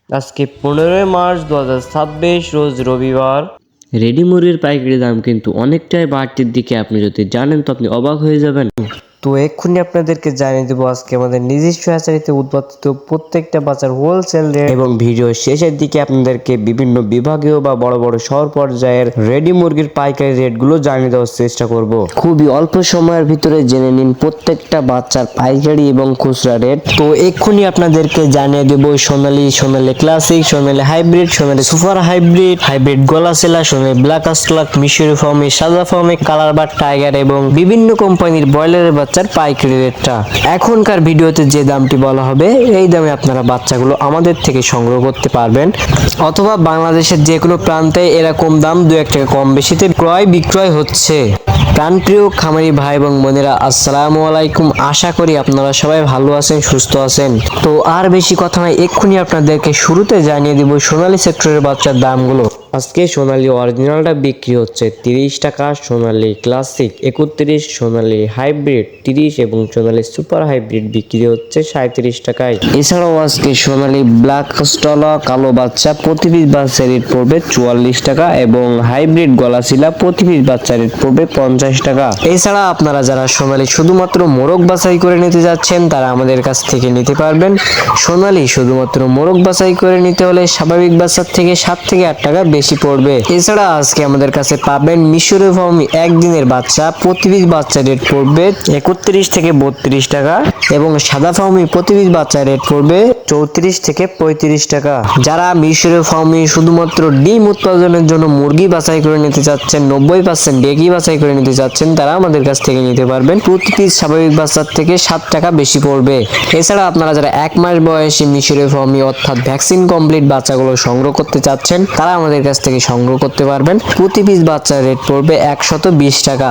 আজকে 15 মার্চ 2026 রোজ রবিবার। রেডি মুরগির পাইকারি দাম কিন্তু অনেকটাই বাড়তির দিকে। আপনি যদি জানেন তো আপনি অবাক হয়ে যাবেন। তো এক্ষুনি আপনাদেরকে জানিয়ে দেবো আজকে আমাদের নিজস্ব হ্যাচারিতে উৎপাদিত প্রত্যেকটা বাচ্চার হোলসেল রেট, এবং ভিডিও শেষের দিকে আপনাদেরকে বিভিন্ন বিভাগীয় বা বড় বড় শহর পর্যায়ের রেডি মুরগির পাইকারি রেটগুলো জানিয়ে দেওয়ার চেষ্টা করব। খুবই অল্প সময়ের ভিতরে জেনে নিন প্রত্যেকটা বাচ্চার পাইকারি এবং খুচরা রেট। তো এক্ষুনি আপনাদেরকে জানিয়ে দেবো সোনালী ক্লাসিক, সোনালী হাইব্রিড, সোনালী সুপার হাইব্রিড, হাইব্রিড গলাসেলা, সোনালী ব্ল্যাক আস্টলাক, মিশরি ফার্মি, সাদা ফার্মি, কালার বা টাইগার এবং বিভিন্ন কোম্পানির ব্রয়লারের বাচ্চার পাইকারি রেটটা। এখনকার ভিডিওতে যে দামটি বলা হবে এই দামে আপনারা বাচ্চাগুলো আমাদের থেকে সংগ্রহ করতে পারবেন, অথবা বাংলাদেশের যে কোনো প্রান্তে এরকম দাম 2-1 টাকা কম বেশিতে ক্রয় বিক্রয় হচ্ছে। প্রাণপ্রিয় খামারি ভাই এবং বোনেরা, আসসালামু আলাইকুম। আশা করি আপনারা সবাই ভালো আছেন, সুস্থ আছেন। তো আর বেশি কথা নয়, এক্ষুনি আপনাদেরকে শুরুতে জানিয়ে দিব সোনালী সেক্টরের বাচ্চার দামগুলো। আজকে সোনালী অরিজিনালটা বিক্রি হচ্ছে 30 টাকা, সোনালী ক্লাসিক 31, সোনালী হাইব্রিড 30 এবং সোনালী সুপার হাইব্রিড বিক্রি হচ্ছে 37 টাকায়। এছাড়াও আজকে সোনালী ব্ল্যাক স্টলা কালো বাচ্চা প্রতি পিস বাচ্চার রেট পড়বে 44 টাকা এবং হাইব্রিড গলাশিলা প্রতি পিস বাচ্চার রেট পড়বে 50 টাকা। এছাড়া আপনারা যারা সোনালী শুধুমাত্র মোরগ বাছাই করে নিতে যাচ্ছেন তারা আমাদের কাছ থেকে নিতে পারবেন। সোনালী শুধুমাত্র মোরগ বাছাই করে নিতে হলে স্বাভাবিক বাচ্চার থেকে 7 থেকে 8 টাকা বেশি পড়বে। এছাড়া আজকে আমাদের কাছে পাবেন মিশরি ফার্মি একদিনের বাচ্চা প্রতি পিস বাচ্চা রেট পড়বে 31 থেকে 32 টাকা এবং সাদা ফার্মি প্রতি পিস বাচ্চা রেট পড়বে 34 থেকে 35 টাকা। যারা মিশরি ফার্মি শুধুমাত্র ডিম উৎপাদনের জন্য মুরগি বাছাই করে নিতে চাচ্ছেন, 90% ডেকি বাছাই করে নিতে চাচ্ছেন, তারা আমাদের কাছ থেকে নিতে পারবেন। প্রতি পিস স্বাভাবিক বাচ্চার থেকে 7 টাকা বেশি পড়বে। এছাড়া আপনারা যারা 1 মাস বয়সী মিশরি ফার্মি অর্থাৎ ভ্যাকসিন কমপ্লিট বাচ্চাগুলো সংগ্রহ করতে চাচ্ছেন তারা আমাদের কাছ থেকে সংগ্রহ করতে পারবেন। প্রতি পিস বাচ্চার রেট পড়বে 120 টাকা।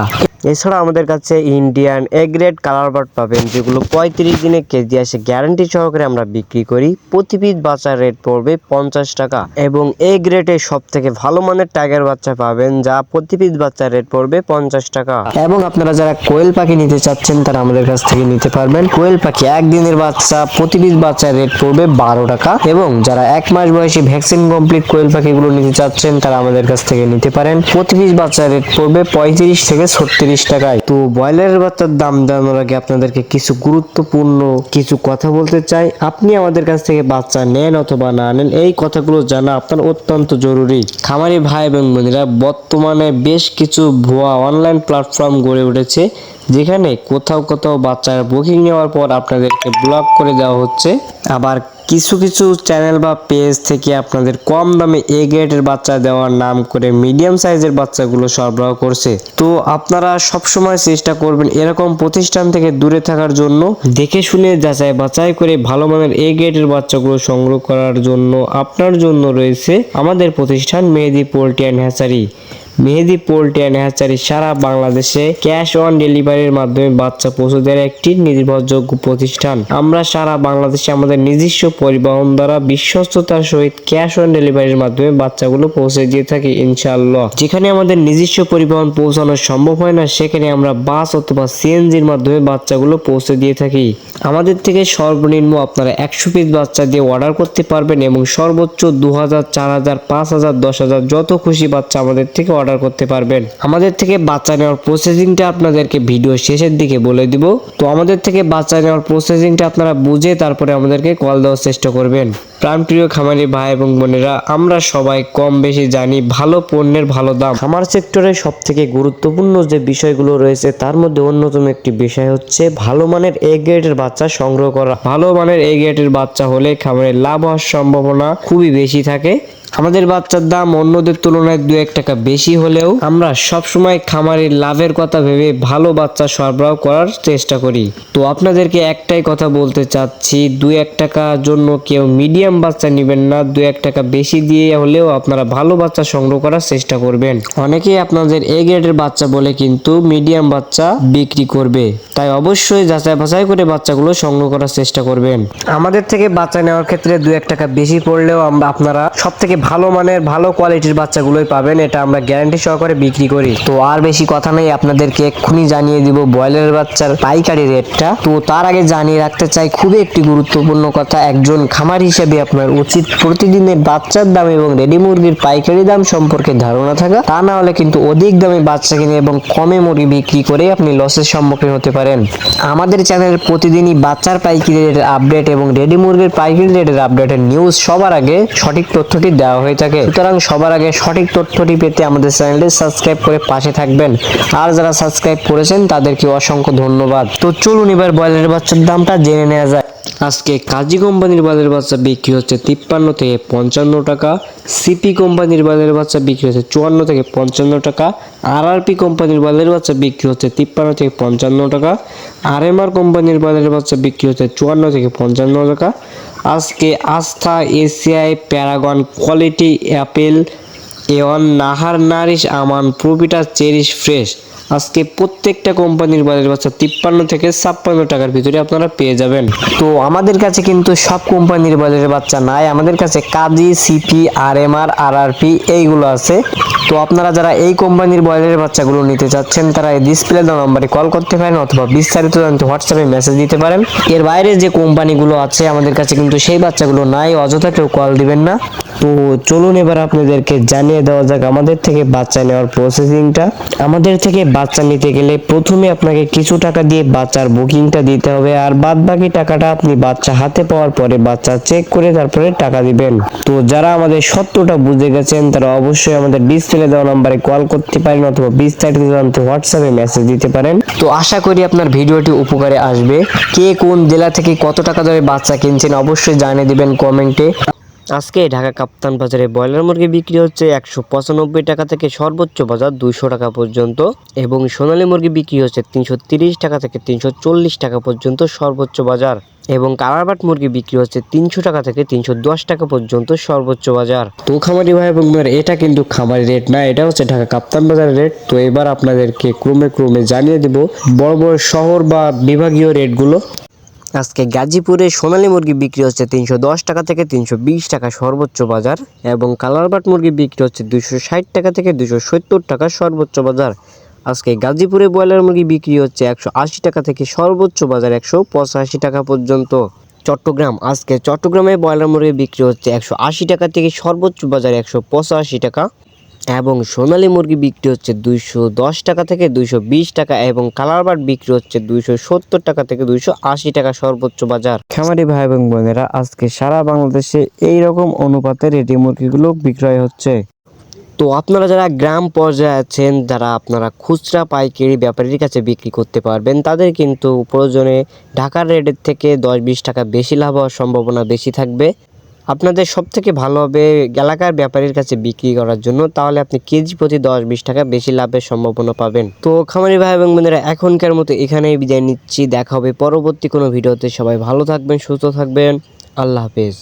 এছাড়া আমাদের কাছে Indian A grade colour bird পাবেন, যেগুলো 35 দিনে কেজি আসে গ্যারান্টি সহকারে আমরা বিক্রি করি। প্রতি পিস বাচ্চার রেট পড়বে 50 টাকা এবং এ গ্রেডের সব থেকে ভালো মানের টাইগার বাচ্চা পাবেন, যা প্রতি পিস বাচ্চার রেট পড়বে 50 টাকা। এবং আপনারা যারা কোয়েল পাখি নিতে চাচ্ছেন তারা আমাদের কাছ থেকে নিতে পারবেন। কোয়েল পাখি একদিনের বাচ্চা প্রতি পিস বাচ্চার রেট পড়বে 12 টাকা এবং যারা 1 মাস বয়সী ভ্যাকসিন কমপ্লিট কোয়েল পাখিগুলো নিতে চাচ্ছেন তারা আমাদের কাছ থেকে নিতে পারেন। প্রতি পিস বাচ্চার রেট পড়বে 35 থেকে 36 টাকায়। তো ব্রয়লারের বাচ্চার দাম জানানোর আগে আপনাদেরকে কিছু গুরুত্বপূর্ণ কিছু কথা বলতে চাই। আপনি আমাদের কাছ থেকে বাচ্চা নেন অথবা না নেন, এই কথাগুলো জানা আপনার অত্যন্ত জরুরি। খামারি ভাই এবং বোনেরা, বর্তমানে বেশ কিছু ভুয়া অনলাইন প্ল্যাটফর্ম গড়ে উঠেছে, যেখানে কোথাও কোথাও বাচ্চার বুকিং নেওয়ার পর আপনাদেরকে ব্লক করে দেওয়া হচ্ছে। আবার কিছু কিছু চ্যানেল বা পেজ থেকে আপনাদের কম দামে এ গ্রেডের বাচ্চা দেওয়ার নাম করে মিডিয়াম সাইজের বাচ্চাগুলো সরবরাহ করছে। তো আপনারা সবসময় চেষ্টা করবেন এরকম প্রতিষ্ঠান থেকে দূরে থাকার জন্য। দেখে শুনে যাচাই বাছাই করে ভালো মানের এ গ্রেডের বাচ্চাগুলো সংগ্রহ করার জন্য আপনার জন্য রয়েছে আমাদের প্রতিষ্ঠান Mehedi poultry and hatchery. Mehedi poultry and hatchery সারা বাংলাদেশে ক্যাশ অন ডেলিভারির মাধ্যমে বাচ্চা পৌঁছে দেওয়ার একটি নির্ভরযোগ্য প্রতিষ্ঠান। আমরা সারা বাংলাদেশে আমাদের নিজস্ব পরিবহন দ্বারা বিশ্বস্ততার সহিত ক্যাশ অন ডেলিভারির মাধ্যমে বাচ্চাগুলো পৌঁছে দিয়ে থাকি ইনশাআল্লাহ। যেখানে আমাদের নিজস্ব পরিবহন পৌঁছানো সম্ভব হয় না, সেখানে আমরা বাস অথবা সিএনজির মাধ্যমে বাচ্চাগুলো পৌঁছে দিয়ে থাকি। আমাদের থেকে সর্বনিম্ন আপনারা 100 পিস বাচ্চা দিয়ে অর্ডার করতে পারবেন এবং সর্বোচ্চ 2000, 4000, 5000, 10,000 যত খুশি বাচ্চা আমাদের থেকে অর্ডার করতে পারবেন। আমাদের থেকে বাচ্চা নেওয়ার প্রসেসিংটা আপনাদেরকে ভিডিও শেষের দিকে বলে দিব। তো আমাদের থেকে বাচ্চা নেওয়ার প্রসেসিংটা আপনারা বুঝে তারপরে আমাদেরকে কল দেওয়ার চেষ্টা করবেন। প্রাণপ্রিয় খামারি ভাই এবং বোনেরা, আমরা সবাই কম বেশি জানি ভালো পণ্যের ভালো দাম। খামার সেক্টরে সব থেকে গুরুত্বপূর্ণ যে বিষয়গুলো রয়েছে তার মধ্যে অন্যতম একটি বিষয় হচ্ছে ভালো মানের এ গ্রেডের বাচ্চা সংগ্রহ করা। ভালো মানের এ গ্রেডের বাচ্চা হলে খামারের লাভ হওয়ার সম্ভাবনা খুবই বেশি থাকে। আমাদের বাচ্চার দাম অন্যদের তুলনায় 2-1 টাকা বেশি হলেও আমরা সবসময় খামারের লাভের কথা ভেবে ভালো বাচ্চা সরবরাহ করার চেষ্টা করি। তো আপনাদেরকে একটাই কথা বলতে চাচ্ছি, 2-1 টাকার জন্য কেউ মিডিয়াম বাচ্চা নেবেন না। 2-1 টাকা বেশি দিয়ে হলেও আপনারা ভালো বাচ্চা সংগ্রহ করার চেষ্টা করবেন। অনেকেই আপনাদের এ গ্রেডের বাচ্চা বলে কিন্তু মিডিয়াম বাচ্চা বিক্রি করবে, তাই অবশ্যই যাচাই বাছাই করে বাচ্চাগুলো সংগ্রহ করার চেষ্টা করবেন। আমাদের থেকে বাচ্চা নেওয়ার ক্ষেত্রে 2-1 টাকা বেশি পড়লেও আপনারা সব থেকে ভালো মানের ভালো কোয়ালিটির বাচ্চাগুলোই পাবেন, এটা আমরা গ্যারান্টি সহকারে বিক্রি করি। তো আর বেশি কথা নেই, আপনাদেরকে এক্ষুনি জানিয়ে দিব ব্রয়লার বাচ্চার পাইকারি রেটটা। তো তার আগে জানিয়ে রাখতে চাই খুবই একটি গুরুত্বপূর্ণ কথা, একজন খামার হিসেবে আপনার উচিত প্রতিদিনের বাচ্চার দাম এবং রেডি মুরগির পাইকারি দাম সম্পর্কে ধারণা থাকা, তা না হলে কিন্তু অধিক দামে বাচ্চা কিনে এবং কমে মুরগি বিক্রি করে আপনি লসের সম্মুখীন হতে পারেন। আমাদের চ্যানেলে প্রতিদিনই বাচ্চার পাইকারি রেটের আপডেট এবং রেডি মুরগির পাইকারি রেটের আপডেটের নিউজ সবার আগে সঠিক তথ্যটি দেওয়া হয়ে থাকে। সুতরাং সবার আগে সঠিক তথ্যটি পেতে আমাদের চ্যানেলটি সাবস্ক্রাইব করে পাশে থাকবেন। আর যারা সাবস্ক্রাইব করেছেন তাদেরকে অসংখ্য ধন্যবাদ। তো চলুন এবার ব্রয়লার বাচ্চার দামটা জেনে নেওয়া যায়। আজকে কাজী কোম্পানির ব্রয়লার বাচ্চা বিক্রি হচ্ছে 53 থেকে 55 টাকা, সিপি কোম্পানির ব্রয়লার বাচ্চা বিক্রি হচ্ছে 54 থেকে 55 টাকা, আরআরপি কোম্পানির ব্রয়লার বাচ্চা বিক্রি হচ্ছে 53 থেকে 55 টাকা, আরএমআর কোম্পানির ব্রয়লার বাচ্চা বিক্রি হচ্ছে 54 থেকে 55 টাকা। আজকে Aastha, ACI, Paragon, Quality, Apple, A one, Nahar, Nourish, Aman, Provita, Cherish, Fresh আজকে প্রত্যেকটা কোম্পানির ব্রয়লার বাচ্চা 53 থেকে 56 টাকার ভিতরে আপনারা পেয়ে যাবেন। তো আমাদের কাছে কিন্তু সব কোম্পানির ব্রয়লার বাচ্চা নাই, আমাদের কাছে কাজী, সিপি, আরএমআর, আরআরপি এইগুলো আছে। তো আপনারা যারা এই কোম্পানির ব্রয়লার বাচ্চাগুলো নিতে চাচ্ছেন তারা এই ডিসপ্লে দেওয়া নম্বরে কল করতে পারেন অথবা বিস্তারিত জানতে হোয়াটসঅ্যাপে মেসেজ দিতে পারেন। এর বাইরে যে কোম্পানিগুলো আছে আমাদের কাছে কিন্তু সেই বাচ্চাগুলো নাই, অযথা কেউ কল দিবেন না। তো চলুন এবার আপনাদেরকে জানিয়ে দেওয়া যাক আমাদের থেকে বাচ্চা নেওয়ার প্রসেসিংটা। আমাদের থেকে বাচ্চা নিতে গেলে প্রথমে আপনাকে কিছু টাকা দিয়ে বাচ্চার বুকিংটা দিতে হবে, আর বাদ বাকি টাকাটা আপনি বাচ্চা হাতে পাওয়ার পরে বাচ্চা চেক করে তারপরে টাকা দিবেন। তো যারা আমাদের সত্যটা বুঝে গেছেন তারা অবশ্যই আমাদের ডিসপ্লে দেওয়া নম্বরে কল করতে পারেন অথবা বিস্তারিত জানতে হোয়াটসঅ্যাপে মেসেজ দিতে পারেন। তো আশা করি আপনার ভিডিওটি উপকারে আসবে। কে কোন জেলা থেকে কত টাকা ধরে বাচ্চা কিনছেন অবশ্যই জানিয়ে দিবেন কমেন্টে। আজকে ঢাকা কাপ্তান বাজারে ব্রয়লার মুরগি বিক্রি হচ্ছে 195 টাকা থেকে সর্বোচ্চ বাজার 200 টাকা পর্যন্ত, এবং সোনালী মুরগি বিক্রি হচ্ছে 330 টাকা থেকে 340 টাকা পর্যন্ত সর্বোচ্চ বাজার, এবং কালারবাট মুরগি বিক্রি হচ্ছে 300 টাকা থেকে 310 টাকা পর্যন্ত সর্বোচ্চ বাজার। তো খামারি ভাই এবং বোনেরা, এটা কিন্তু খামারি রেট না, এটা হচ্ছে ঢাকা কাপ্তান বাজারের রেট। তো এবার আপনাদেরকে ক্রমে ক্রমে জানিয়ে দিব বড় বড় শহর বা বিভাগীয় রেটগুলো। আজকে গাজীপুরে সোনালী মুরগি বিক্রি হচ্ছে 310 টাকা থেকে 320 টাকা সর্বোচ্চ বাজার, এবং কালারবাট মুরগি বিক্রি হচ্ছে 260 টাকা থেকে 270 টাকা সর্বোচ্চ বাজার। আজকে গাজীপুরে ব্রয়লার মুরগি বিক্রি হচ্ছে 180 টাকা থেকে সর্বোচ্চ বাজার 185 টাকা পর্যন্ত। চট্টগ্রাম, আজকে চট্টগ্রামে ব্রয়লার মুরগি বিক্রি হচ্ছে 180 টাকা থেকে সর্বোচ্চ বাজার 185 টাকা, এবং সোনালী মুরগি বিক্রি হচ্ছে 210 টাকা থেকে 220 টাকা, এবং কালারবাট বিক্রি হচ্ছে 270 টাকা থেকে 280 টাকা সর্বোচ্চ বাজার। খামারি ভাই এবং বোনেরা, আজকে সারা বাংলাদেশে এই রকম অনুপাতে রেডি মুরগিগুলো বিক্রয় হচ্ছে। তো আপনারা যারা গ্রাম পর্যায়ে আছেন, যারা আপনারা খুচরা পাইকারি ব্যাপারীর কাছে বিক্রি করতে পারবেন, তাদের কিন্তু প্রয়োজনে ঢাকার রেটের থেকে 10-20 টাকা বেশি লাভ হওয়ার সম্ভাবনা বেশি থাকবে। আপনাদের সব থেকে ভালো হবে এলাকার ব্যাপারীর কাছে বিক্রি করার জন্য, তাহলে আপনি কেজি প্রতি 10-20 টাকা বেশি লাভের সম্ভাবনা পাবেন। তো খামারি ভাই এবং বোনেরা, এখনকার মতো এখানেই বিদায় নিচ্ছি, দেখা হবে পরবর্তী কোনো ভিডিওতে। সবাই ভালো থাকবেন, সুস্থ থাকবেন, আল্লাহ হাফেজ।